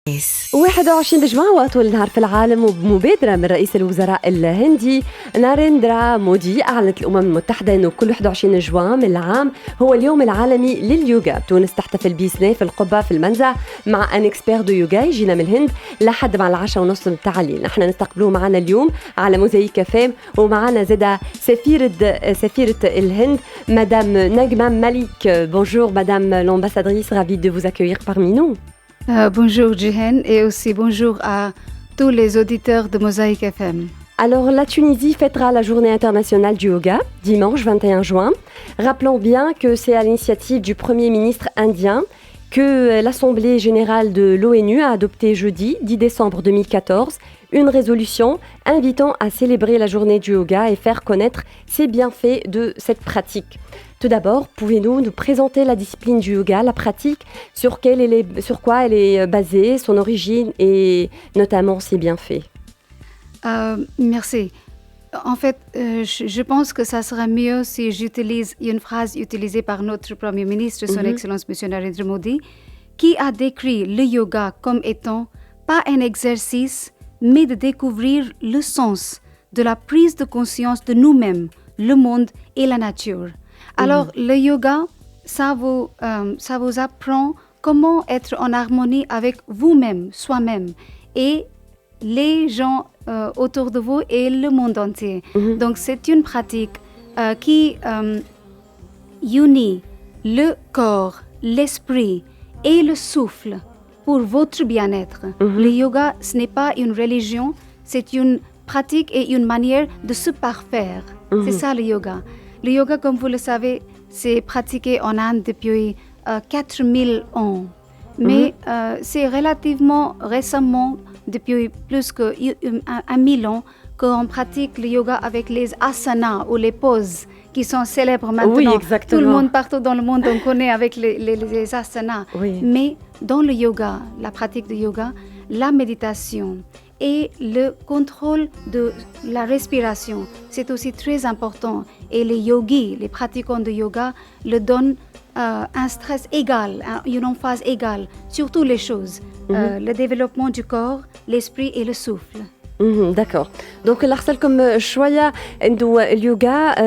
21 جمعة وأطول نهار في العالم، وبمبادرة من رئيس الوزراء الهندي ناريندرا مودي أعلنت الأمم المتحدة أنه كل 21 جوان من العام هو اليوم العالمي لليوغا. تونس تحتفل بسنة في القبة في المنزه مع أن إكسبير دو يوغا يجينا من الهند لحد مع 10:30 متاع الليل. نحن نستقبلوه معنا اليوم على موزايك فام، ومعنا زادة سفيرة الهند مدام نجمة مالك. Bonjour madame l'ambassadrice, ravie de vous accueillir parmi nous. Bonjour Jihen et aussi bonjour à tous les auditeurs de Mosaïque FM. Alors, la Tunisie fêtera la journée internationale du yoga, dimanche 21 juin. Rappelons bien que c'est à l'initiative du Premier ministre indien que l'Assemblée générale de l'ONU a adopté jeudi 10 décembre 2014 une résolution invitant à célébrer la journée du yoga et faire connaître ses bienfaits de cette pratique. Tout d'abord, pouvez-vous nous présenter la discipline du yoga, la pratique, sur quoi elle est basée, son origine et notamment ses bienfaits? Merci. En fait, je pense que ça sera mieux si j'utilise une phrase utilisée par notre Premier ministre, Son Excellence M. Narendra Modi, qui a décrit le yoga comme étant pas un exercice, mais de découvrir le sens de la prise de conscience de nous-mêmes, le monde et la nature. Alors, le yoga, ça vous apprend comment être en harmonie avec vous-même, soi-même, et les gens autour de vous et le monde entier. Donc, c'est une pratique qui unit le corps, l'esprit et le souffle pour votre bien-être. Le yoga, ce n'est pas une religion, c'est une pratique et une manière de se parfaire. C'est ça le yoga. Le yoga, comme vous le savez, c'est pratiqué en Inde depuis 4000 ans. Mais c'est relativement récemment, depuis plus que 1000 ans, qu'on pratique le yoga avec les asanas ou les poses qui sont célèbres maintenant. Oui, exactement. Tout le monde, partout dans le monde, on connaît avec les asanas. Oui. Mais dans le yoga, la pratique de yoga, la méditation et le contrôle de la respiration, c'est aussi très important. Et les yogis, les pratiquants de yoga, le donnent un stress égal, une emphase égale sur toutes les choses. Le développement du corps, l'esprit et le souffle. داكور. دونك اللي حصلكم شويه انه اليوغا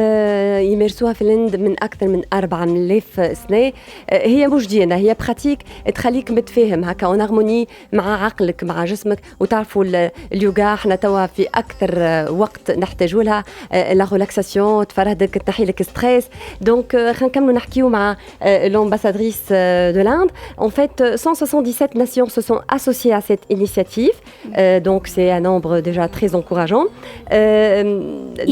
يمارسوها في الهند من اكثر من 4000 سنه. هي مش ديانه، هي براتيك تخليك متفاهم هكا اون هارموني مع عقلك مع جسمك. وتعرفوا اليوغا احنا توا في اكثر وقت نحتاجوا لها لا ريلاكساسيون، تفرهدك، تنحي لك ستريس. دونك خلينا نكملوا نحكيو مع l'ambassadrice de l'Inde. En fait, 177 nations se sont associées à cette initiative. Donc c'est un nombre déjà très encourageant.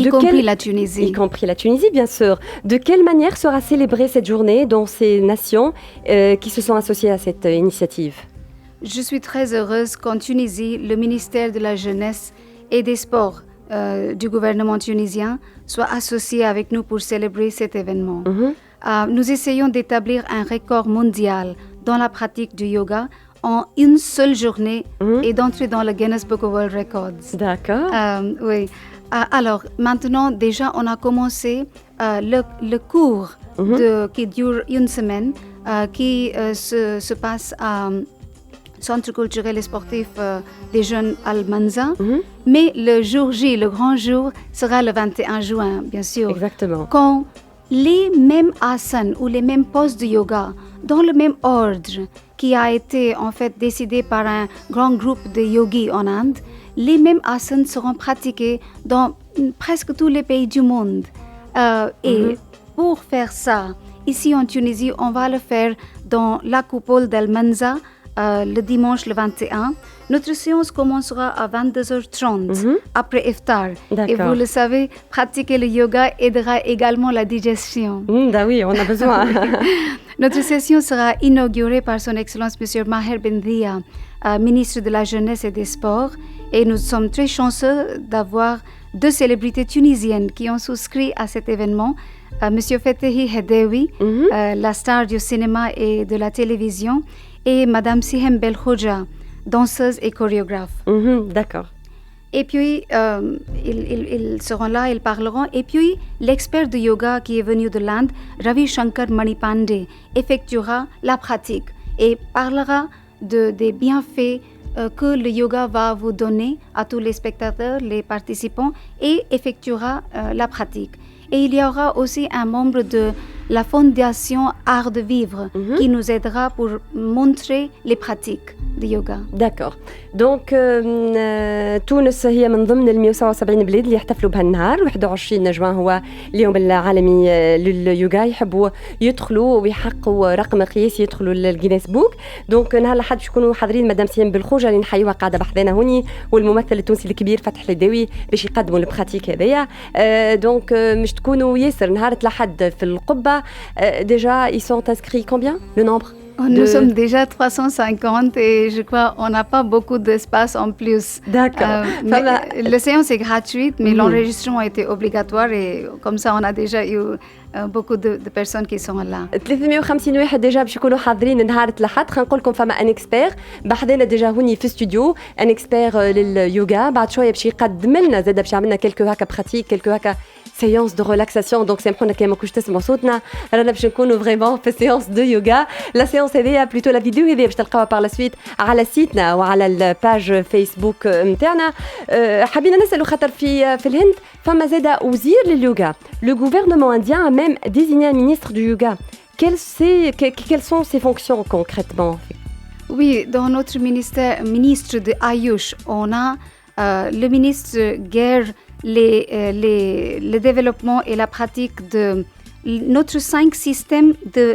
Y compris la Tunisie. Y compris la Tunisie, bien sûr. De quelle manière sera célébrée cette journée dans ces nations qui se sont associées à cette initiative? Je suis très heureuse qu'en Tunisie, le ministère de la Jeunesse et des Sports du gouvernement tunisien soit associé avec nous pour célébrer cet événement. Nous essayons d'établir un record mondial dans la pratique du yoga en une seule journée et d'entrer dans le Guinness Book of World Records. D'accord. Oui. Alors, maintenant, déjà, on a commencé le cours qui dure une semaine, qui se passe à Centre culturel et sportif des jeunes Al-Manza. Mais le jour J, le grand jour, sera le 21 juin, bien sûr. Exactement. Quand les mêmes asanas ou les mêmes poses de yoga, dans le même ordre, qui a été en fait décidé par un grand groupe de yogis en Inde, les mêmes asanas seront pratiqués dans presque tous les pays du monde. Et pour faire ça, ici en Tunisie, on va le faire dans la coupole d'Al-Manza le dimanche le 21. Notre séance commencera à 22h30 après Iftar. Et vous le savez, pratiquer le yoga aidera également la digestion. Ah oui, on a besoin. Notre session sera inaugurée par Son Excellence M. Maher Ben Dia, ministre de la Jeunesse et des Sports. Et nous sommes très chanceux d'avoir deux célébrités tunisiennes qui ont souscrit à cet événement. M. Fetehi Hedewi, la star du cinéma et de la télévision, et Mme Sihem Belkhoja, danseuse et chorégraphe. D'accord. Et puis, ils seront là, ils parleront. Et puis, l'expert de yoga qui est venu de l'Inde, Ravi Shankar Manipande, effectuera la pratique et parlera des bienfaits que le yoga va vous donner à tous les spectateurs, les participants, et effectuera la pratique. Et il y aura aussi un membre de la Fondation Art de Vivre qui nous aidera pour montrer les pratiques de yoga. داكور دونك تونس هي من ضمن ال 177 بلاد اللي يحتفلوا بهالنهار 21 جوان هو اليوم العالمي لليوغا يحبوا يدخلوا ويحققوا رقم قياسي يدخلوا للجينيس بوك دونك نهار الاحد باش يكونوا حاضرين مدام سيام بالخوجه اللي نحيوها قاعده بحذانا هوني والممثل التونسي الكبير فتح الداوي باش يقدموا البراتيك هذايا دونك مش تكونوا ياسر نهار الاحد في القبه déjà ils sont inscrits combien le nombre Nous sommes déjà 350 et je crois qu'on n'a pas beaucoup d'espace en plus. D'accord. La séance est gratuite, mais l'enregistrement était obligatoire et comme ça, on a déjà eu beaucoup de personnes qui sont là. 350 واحد ديجا باش يكونوا حاضرين نهار الأحد. خلينا نقول لكم فما ان اكسبير بحذانا ديجا هوني في استوديو ان اكسبير لليوغا بعد شويه باش يقدم لنا زاد باش يعملنا كلكو هكا براتيك كلكو هكا séance de relaxation donc سامحونا كي ما كنتش تسمعوا صوتنا رانا باش نكونوا فريمون في séance de yoga la séance هذيا بلوتو لا فيديو هذيا باش تلقاوها بار لا سويت على سيتنا وعلى الباج فيسبوك نتاعنا حابين نسالوا خاطر في الهند فما زاده وزير لليوغا le gouvernement indien a même désigné un ministre du yoga quelles sont ses fonctions concrètement? Oui, dans notre ministre de Ayush, on a le ministre guère le développement et la pratique de notre 5 systèmes de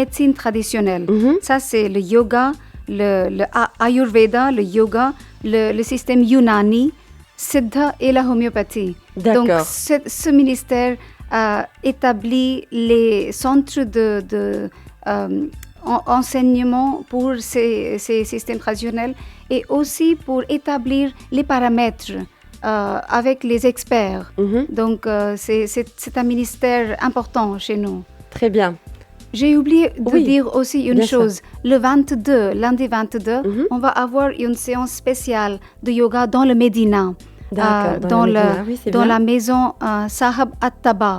médecine traditionnelle. Ça, c'est le yoga, le Ayurveda, le yoga, le système Yunani, Siddha et la homéopathie. D'accord. Donc, ce ministère a établi les centres de enseignement pour ces systèmes traditionnels et aussi pour établir les paramètres avec les experts. Donc, c'est un ministère important chez nous. Très bien. J'ai oublié de dire aussi une bien chose. sûr. Le 22, lundi 22, on va avoir une séance spéciale de yoga dans le Médina. Dans la maison Sahab At-Taba.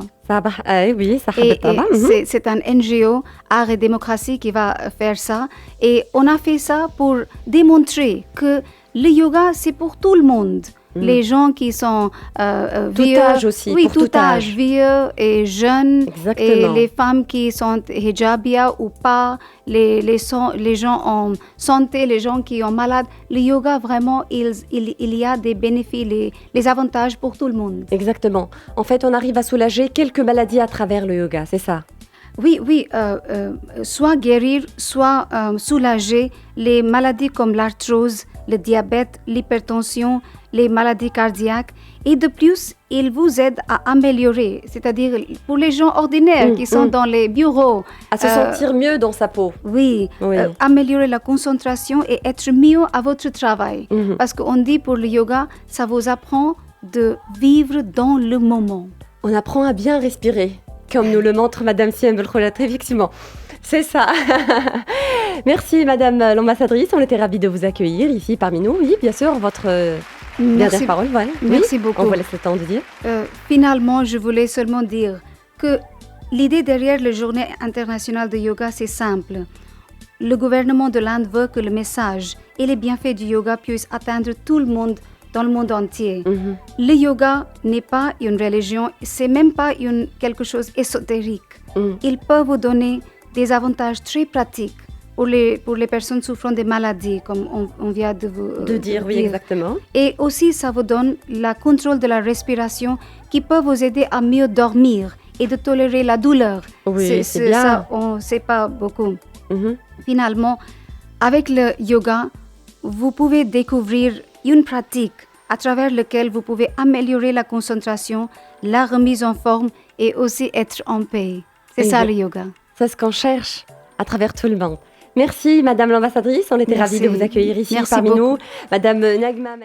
Oui, Sahab At-Taba. C'est un NGO, Art et Démocratie, qui va faire ça. Et on a fait ça pour démontrer que le yoga, c'est pour tout le monde. Les gens qui sont tout vieux, âge aussi, oui, pour tout âge, vieux et jeunes, exactement. Et les femmes qui sont hijabia ou pas, les gens en santé, les gens qui sont malades. Le yoga, vraiment, il y a des bénéfices, les avantages pour tout le monde. Exactement. En fait, on arrive à soulager quelques maladies à travers le yoga, c'est ça? Oui, soit guérir, soit soulager les maladies comme l'arthrose, le diabète, l'hypertension, les maladies cardiaques. Et de plus, il vous aide à améliorer, c'est-à-dire pour les gens ordinaires qui sont dans les bureaux. À se sentir mieux dans sa peau. Oui. Améliorer la concentration et être mieux à votre travail. Parce qu'on dit pour le yoga, ça vous apprend de vivre dans le moment. On apprend à bien respirer. Comme nous le montre Madame Siem Belkholat, effectivement. C'est ça. Merci Madame l'ambassadrice, on était ravis de vous accueillir ici parmi nous. Oui, bien sûr, votre dernière parole. Voilà. Merci beaucoup. On vous laisse le temps de dire. Finalement, je voulais seulement dire que l'idée derrière la journée internationale de yoga, c'est simple. Le gouvernement de l'Inde veut que le message et les bienfaits du yoga puissent atteindre tout le monde dans le monde entier. Le yoga n'est pas une religion, c'est même pas quelque chose ésotérique. Il peut vous donner des avantages très pratiques pour les personnes souffrant des maladies, comme on vient de vous dire. Oui, exactement. Et aussi, ça vous donne le contrôle de la respiration qui peut vous aider à mieux dormir et de tolérer la douleur. Oui, c'est bien. Ça, on ne sait pas beaucoup. Finalement, avec le yoga, vous pouvez découvrir une pratique à travers laquelle vous pouvez améliorer la concentration, la remise en forme et aussi être en paix. C'est ça le yoga. C'est ce qu'on cherche à travers tout le monde. Merci Madame l'ambassadrice, on était ravis de vous accueillir ici parmi nous. Madame Nagma